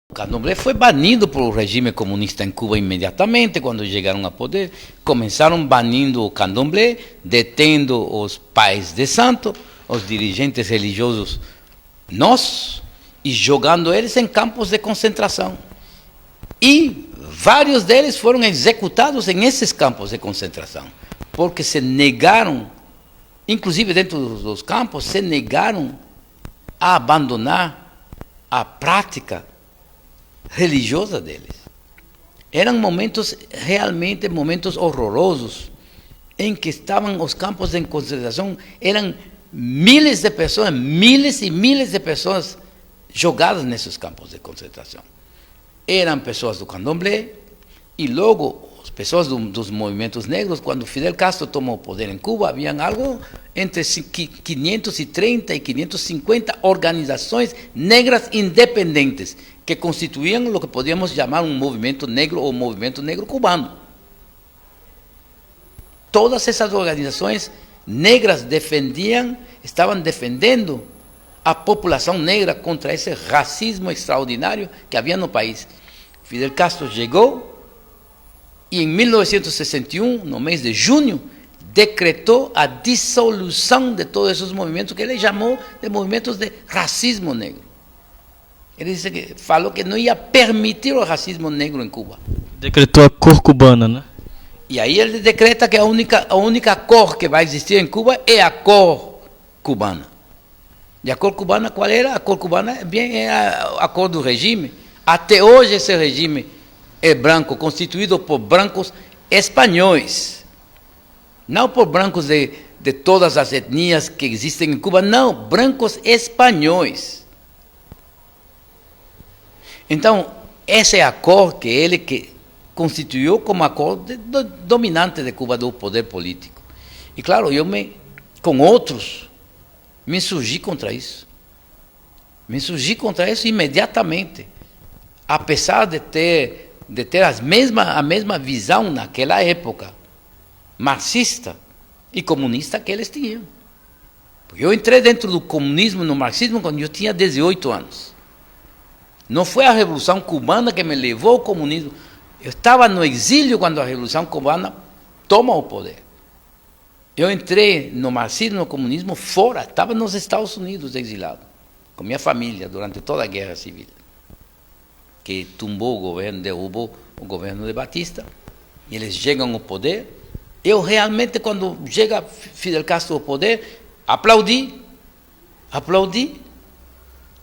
O candomblé foi banido pelo regime comunista em Cuba imediatamente, quando chegaram ao poder. Começaram banindo o candomblé, detendo os pais de santo, os dirigentes religiosos nossos, e jogando eles em campos de concentração. E vários deles foram executados em esses campos de concentração, porque se negaram, inclusive dentro dos campos, se negaram a abandonar a prática religiosa deles. Eram momentos, realmente momentos horrorosos, em que estavam os campos de concentração, eram miles de pessoas, miles e miles de pessoas jogadas nesses campos de concentração. Eram pessoas do candomblé, e logo as pessoas dos movimentos negros. Quando Fidel Castro tomou o poder em Cuba, havia algo entre 530 e 550 organizações negras independentes, que constituíam o que podíamos chamar um movimento negro ou movimento negro cubano. Todas essas organizações negras estavam defendendo a população negra contra esse racismo extraordinário que havia no país. Fidel Castro chegou e em 1961, no mês de junho, decretou a dissolução de todos esses movimentos que ele chamou de movimentos de racismo negro. Ele falou que não ia permitir o racismo negro em Cuba. Decretou a cor cubana, né? E aí ele decreta que a única cor que vai existir em Cuba é a cor cubana. E a cor cubana qual era? A cor cubana é a cor do regime. Até hoje esse regime é branco, constituído por brancos espanhóis. Não por brancos de todas as etnias que existem em Cuba, não, brancos espanhóis. Então, essa é a cor que ele constituiu como a cor dominante de Cuba, do poder político. E claro, com outros, me insurgi contra isso. Me insurgi contra isso imediatamente. Apesar de ter a mesma visão naquela época, marxista e comunista, que eles tinham. Porque eu entrei dentro do comunismo, no marxismo, quando eu tinha 18 anos. Não foi a Revolução Cubana que me levou ao comunismo. Eu estava no exílio quando a Revolução Cubana toma o poder. Eu entrei no marxismo, no comunismo, fora. Estava nos Estados Unidos, exilado, com minha família, durante toda a Guerra Civil, que tumbou o governo, derrubou o governo de Batista. E eles chegam ao poder. Eu realmente, quando chega Fidel Castro ao poder, aplaudi,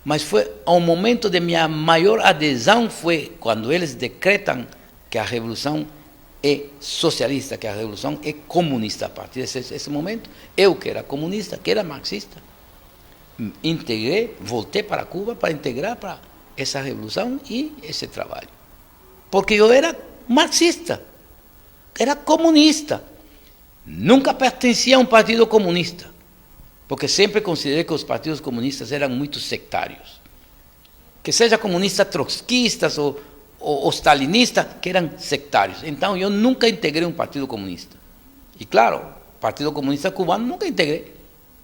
mas foi ao momento de minha maior adesão, foi quando eles decretam que a revolução é socialista, que a revolução é comunista. A partir desse momento, eu que era comunista, que era marxista, voltei para Cuba para integrar para essa revolução e esse trabalho. Porque eu era marxista, era comunista, nunca pertencia a um partido comunista, porque sempre considerei que os partidos comunistas eram muito sectários. Que seja comunistas trotskistas ou stalinistas, que eram sectários. Então, eu nunca integrei um partido comunista. E, claro, o Partido Comunista Cubano nunca integrei.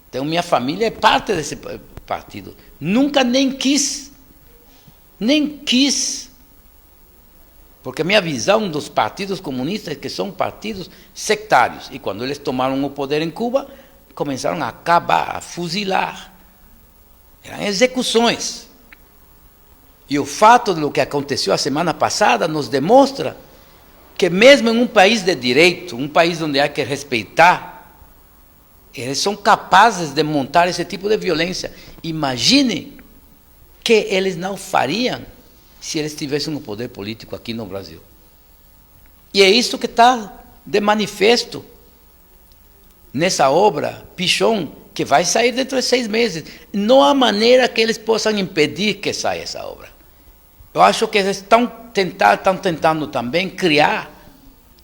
Então, minha família é parte desse partido. Nunca nem quis. Porque a minha visão dos partidos comunistas é que são partidos sectários. E quando eles tomaram o poder em Cuba, começaram a acabar, a fuzilar. Eram execuções. E o fato do que aconteceu a semana passada nos demonstra que mesmo em um país de direito, um país onde há que respeitar, eles são capazes de montar esse tipo de violência. Imagine que eles não fariam se eles tivessem um poder político aqui no Brasil. E é isso que está de manifesto nessa obra, Pichón, que vai sair dentro de 6 meses. Não há maneira que eles possam impedir que saia essa obra. Eu acho que eles estão tentando também criar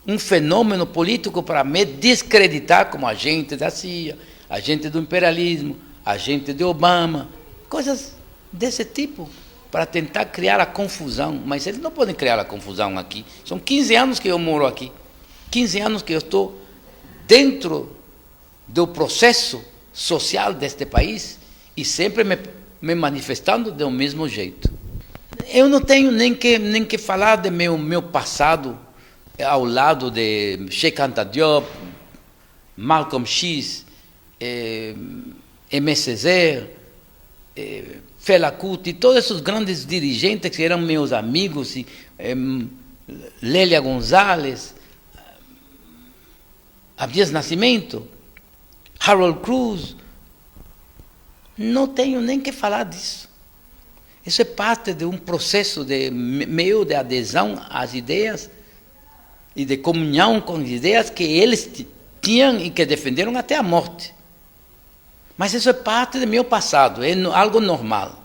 um fenômeno político para me descreditar como agente da CIA, agente do imperialismo, agente de Obama, coisas desse tipo, para tentar criar a confusão. Mas eles não podem criar a confusão aqui. São 15 anos que eu moro aqui, 15 anos que eu estou dentro do processo social deste país e sempre me manifestando do mesmo jeito. eu não tenho nem que falar de meu passado ao lado de Cheikh Anta Diop, Malcolm X, Aimé Césaire, Fela Kuti, todos esses grandes dirigentes que eram meus amigos, Lélia Gonzalez, Abdias Nascimento, Harold Cruz. Não tenho nem que falar disso. Isso é parte de um processo meu de adesão às ideias e de comunhão com as ideias que eles tinham e que defenderam até a morte. Mas isso é parte do meu passado, é algo normal.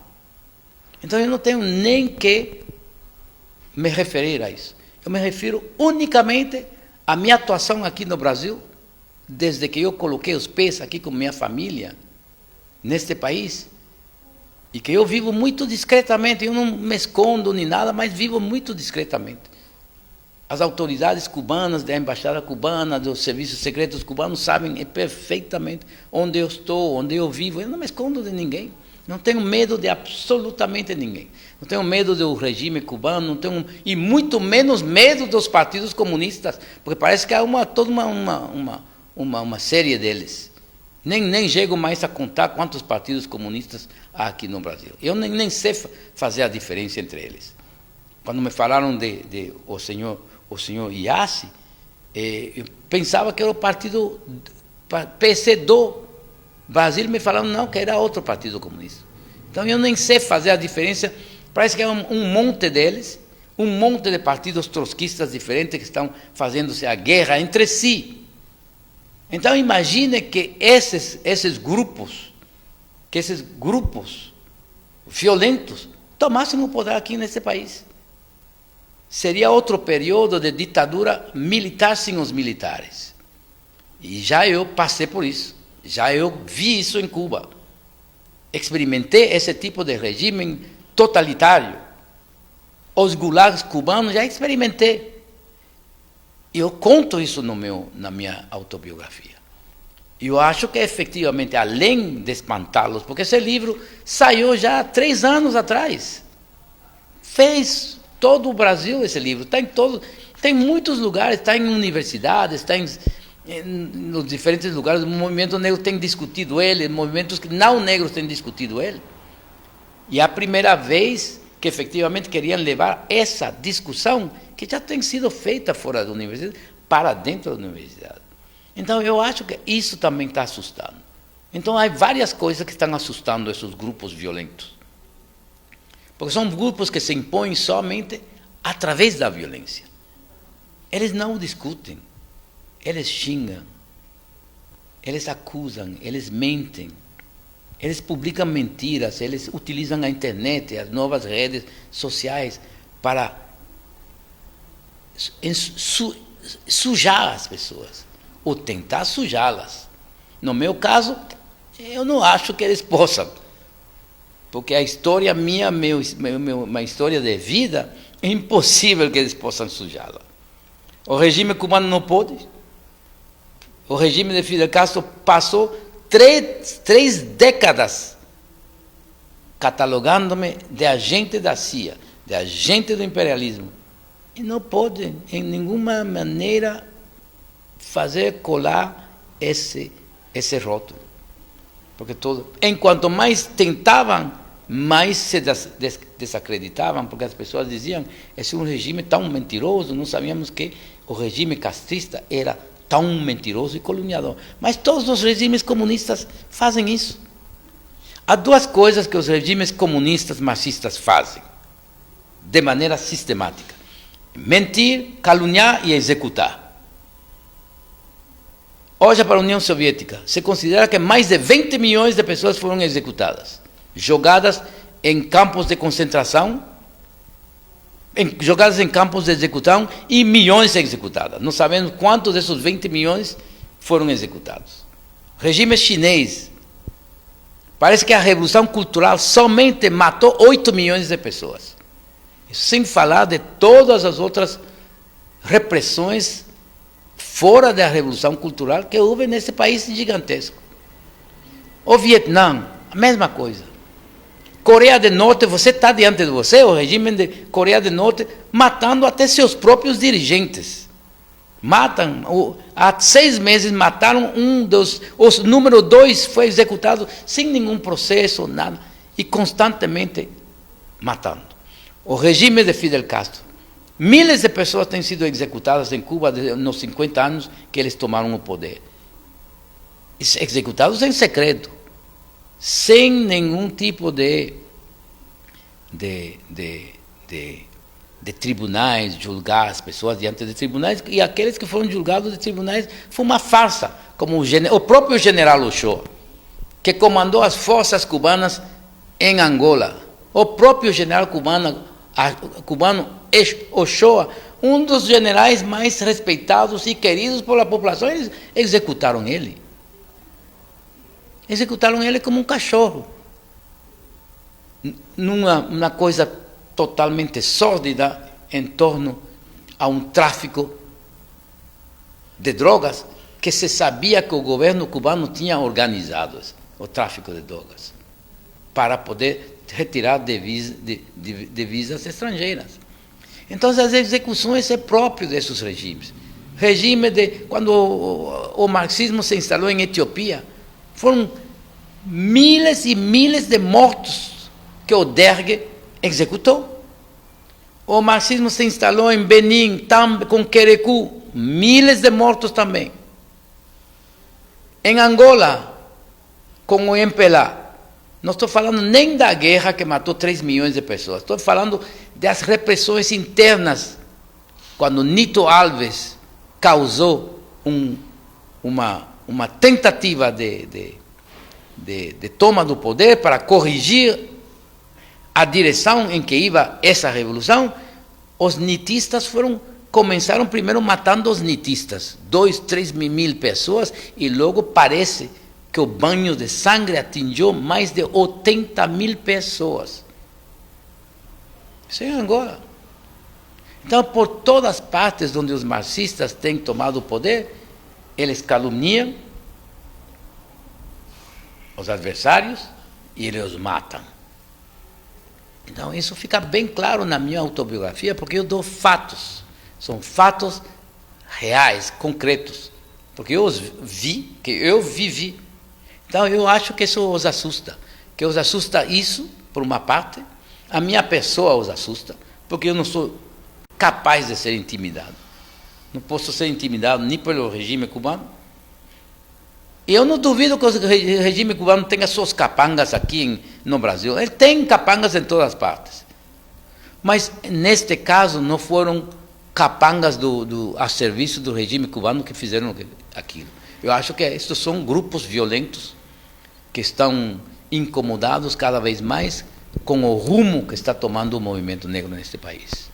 Então eu não tenho nem que me referir a isso. Eu me refiro unicamente à minha atuação aqui no Brasil, desde que eu coloquei os pés aqui com minha família, neste país, e que eu vivo muito discretamente, eu não me escondo nem nada, mas vivo muito discretamente. As autoridades cubanas, da embaixada cubana, dos serviços secretos cubanos, sabem perfeitamente onde eu estou, onde eu vivo. Eu não me escondo de ninguém. Não tenho medo de absolutamente ninguém. Não tenho medo do regime cubano, não tenho, e muito menos medo dos partidos comunistas, porque parece que há toda uma série deles. Nem chego mais a contar quantos partidos comunistas há aqui no Brasil. Eu nem sei fazer a diferença entre eles. Quando me falaram de o senhor Iassi, eu pensava que era o partido PC do Brasil, me falaram não, que era outro partido comunista. Então eu nem sei fazer a diferença, parece que é um monte deles, um monte de partidos trotskistas diferentes que estão fazendo-se a guerra entre si. Então imagine que esses grupos violentos tomassem o poder aqui nesse país. Seria outro período de ditadura militar sem os militares. E já eu passei por isso. Já eu vi isso em Cuba. Experimentei esse tipo de regime totalitário. Os gulags cubanos já experimentei. E eu conto isso na minha autobiografia. E eu acho que, efetivamente, além de espantá-los, porque esse livro saiu já há 3 anos atrás. Fez todo o Brasil esse livro. Tem muitos lugares, está em universidades, está nos diferentes lugares. O movimento negro tem discutido ele, movimentos que não negros têm discutido ele. E é a primeira vez que, efetivamente, queriam levar essa discussão que já tem sido feita fora da universidade, para dentro da universidade. Então, eu acho que isso também está assustando. Então, há várias coisas que estão assustando esses grupos violentos. Porque são grupos que se impõem somente através da violência. Eles não discutem, eles xingam, eles acusam, eles mentem, eles publicam mentiras, eles utilizam a internet, as novas redes sociais para sujar as pessoas, ou tentar sujá-las. No meu caso, eu não acho que eles possam, porque a história uma história de vida, é impossível que eles possam sujá-la. O regime cubano não pode. O regime de Fidel Castro passou 3 décadas catalogando-me de agente da CIA, de agente do imperialismo. E não pode, em nenhuma maneira, fazer colar esse rótulo. Porque enquanto mais tentavam, mais se desacreditavam, porque as pessoas diziam, esse é um regime tão mentiroso, não sabíamos que o regime castrista era tão mentiroso e coloniador. Mas todos os regimes comunistas fazem isso. Há 2 coisas que os regimes comunistas marxistas fazem, de maneira sistemática: mentir, caluniar e executar. Hoje, para a União Soviética, se considera que mais de 20 milhões de pessoas foram executadas, jogadas em campos de concentração, jogadas em campos de execução, e milhões executadas. Não sabemos quantos desses 20 milhões foram executados. Regime chinês, parece que a Revolução Cultural somente matou 8 milhões de pessoas. Sem falar de todas as outras repressões fora da Revolução Cultural que houve nesse país gigantesco. O Vietnã, a mesma coisa. Coreia do Norte, você está diante de você, o regime de Coreia do Norte, matando até seus próprios dirigentes. Matam, há 6 meses mataram os número 2 foi executado sem nenhum processo, nada, e constantemente matando. O regime de Fidel Castro, milhares de pessoas têm sido executadas em Cuba nos 50 anos que eles tomaram o poder. Executados em secreto, sem nenhum tipo de tribunais, julgar as pessoas diante de tribunais, e aqueles que foram julgados de tribunais foi uma farsa, como o próprio general Ochoa, que comandou as forças cubanas em Angola. O próprio general cubano Ochoa, um dos generais mais respeitados e queridos pela população, eles executaram ele. Executaram ele como um cachorro. Numa coisa totalmente sórdida em torno a um tráfico de drogas que se sabia que o governo cubano tinha organizado o tráfico de drogas para poder retirar divisas estrangeiras. Então, as execuções é próprio desses regimes. Quando o marxismo se instalou em Etiópia, foram miles e miles de mortos que o Derg executou. O marxismo se instalou em Benin, com Querecu, miles de mortos também. Em Angola, com o MPLA. Não estou falando nem da guerra que matou 3 milhões de pessoas. Estou falando das repressões internas, quando Nito Alves causou uma tentativa de toma do poder para corrigir a direção em que ia essa revolução. Os nitistas começaram primeiro matando os nitistas, 2, 3 mil pessoas, e logo parece que o banho de sangue atingiu mais de 80 mil pessoas. Isso é Angola. Então, por todas as partes onde os marxistas têm tomado o poder, eles caluniam os adversários e eles os matam. Então, isso fica bem claro na minha autobiografia, porque eu dou fatos. São fatos reais, concretos. Porque eu vivi. Então, eu acho que isso os assusta. Que os assusta isso, por uma parte. A minha pessoa os assusta, porque eu não sou capaz de ser intimidado. Não posso ser intimidado nem pelo regime cubano. E eu não duvido que o regime cubano tenha suas capangas aqui no Brasil. Ele tem capangas em todas as partes. Mas, neste caso, não foram capangas a serviço do regime cubano que fizeram aquilo. Eu acho que estes são grupos violentos que estão incomodados cada vez mais com o rumo que está tomando o movimento negro neste país.